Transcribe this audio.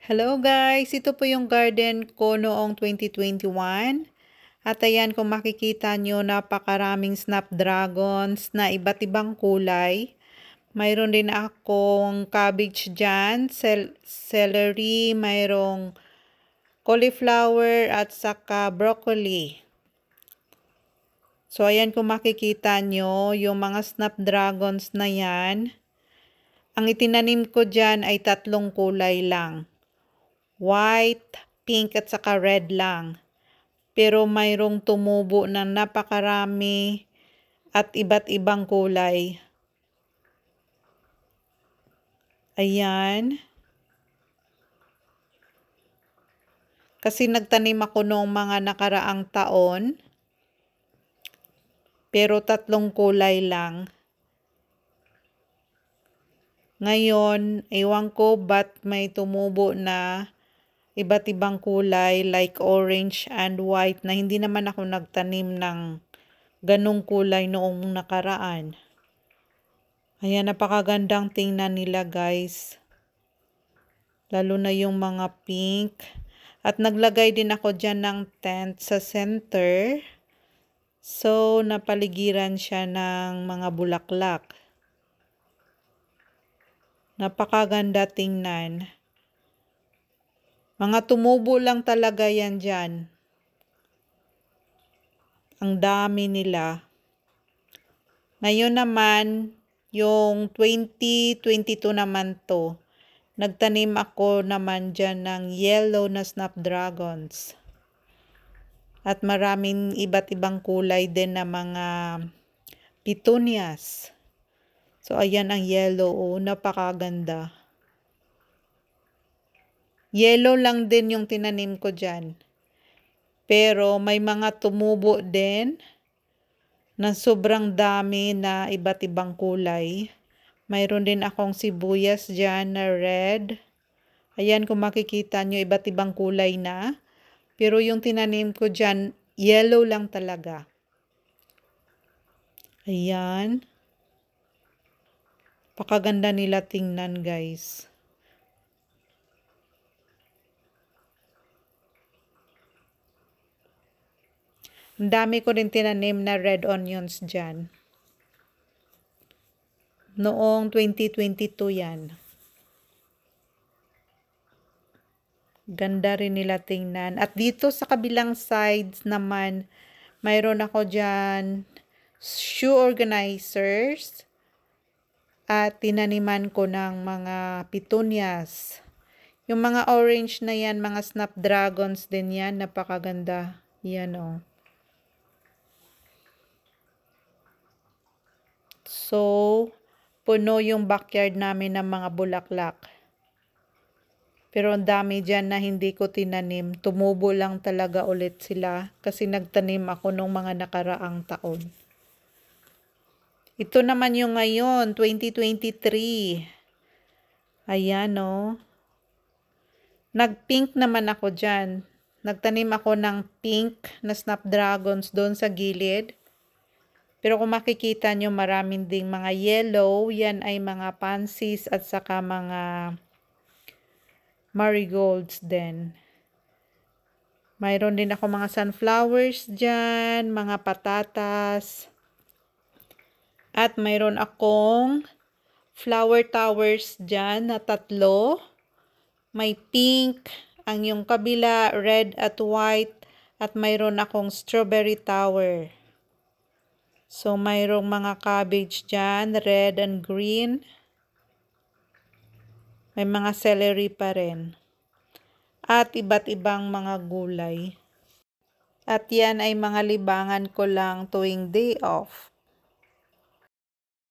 Hello guys! Ito po yung garden ko noong 2021. At ayan, kung makikita nyo, napakaraming snapdragons na iba't ibang kulay. Mayroon din akong cabbage dyan, celery, mayroong cauliflower at saka broccoli. So ayan, kung makikita nyo, yung mga snapdragons na yan, ang itinanim ko dyan ay 3 kulay lang. White, pink at saka red lang. Pero mayroong tumubo ng napakarami at iba't ibang kulay. Ayan. Kasi nagtanim ako noong mga nakaraang taon. Pero 3 kulay lang. Ngayon, ewan ko ba't may tumubo na iba't ibang kulay like orange and white na hindi naman ako nagtanim ng ganong kulay noong nakaraan. Ayan, napakagandang tingnan nila guys. Lalo na yung mga pink. At naglagay din ako dyan ng tent sa center. So, napaligiran siya ng mga bulaklak. Napakaganda tingnan. Mga tumubo lang talaga yan dyan. Ang dami nila. Ngayon naman, yung 2022 naman to, nagtanim ako naman dyan ng yellow na snapdragons. At maraming iba't ibang kulay din na mga petunias. So, ayan ang yellow. Oh, napakaganda. Yellow lang din yung tinanim ko dyan. Pero may mga tumubo din na sobrang dami na iba't ibang kulay. Mayroon din akong sibuyas dyan na red. Ayan, kung makikita nyo, iba't ibang kulay na. Pero yung tinanim ko dyan, yellow lang talaga. Ayan. Pakaganda nila tingnan guys. Ang dami ko rin tinanim na red onions dyan. Noong 2022 yan. Ganda rin nila tingnan. At dito sa kabilang sides naman, mayroon ako dyan shoe organizers. At tinaniman ko ng mga petunias. Yung mga orange na yan, mga snapdragons din yan. Napakaganda. Yan o. So, puno yung backyard namin ng mga bulaklak. Pero ang dami dyan na hindi ko tinanim. Tumubo lang talaga ulit sila kasi nagtanim ako nung mga nakaraang taon. Ito naman yung ngayon, 2023. Ayan o. Nag-pink naman ako dyan. Nagtanim ako ng pink na snapdragons doon sa gilid. Pero kung makikita nyo, maraming ding mga yellow. Yan ay mga pansies at saka mga marigolds din. Mayroon din ako mga sunflowers dyan, mga patatas. At mayroon akong flower towers dyan na 3. May pink, ang yung kabila, red at white. At mayroon akong strawberry tower. So, mayroong mga cabbage dyan, red and green. May mga celery pa rin. At iba't ibang mga gulay. At yan ay mga libangan ko lang tuwing day off.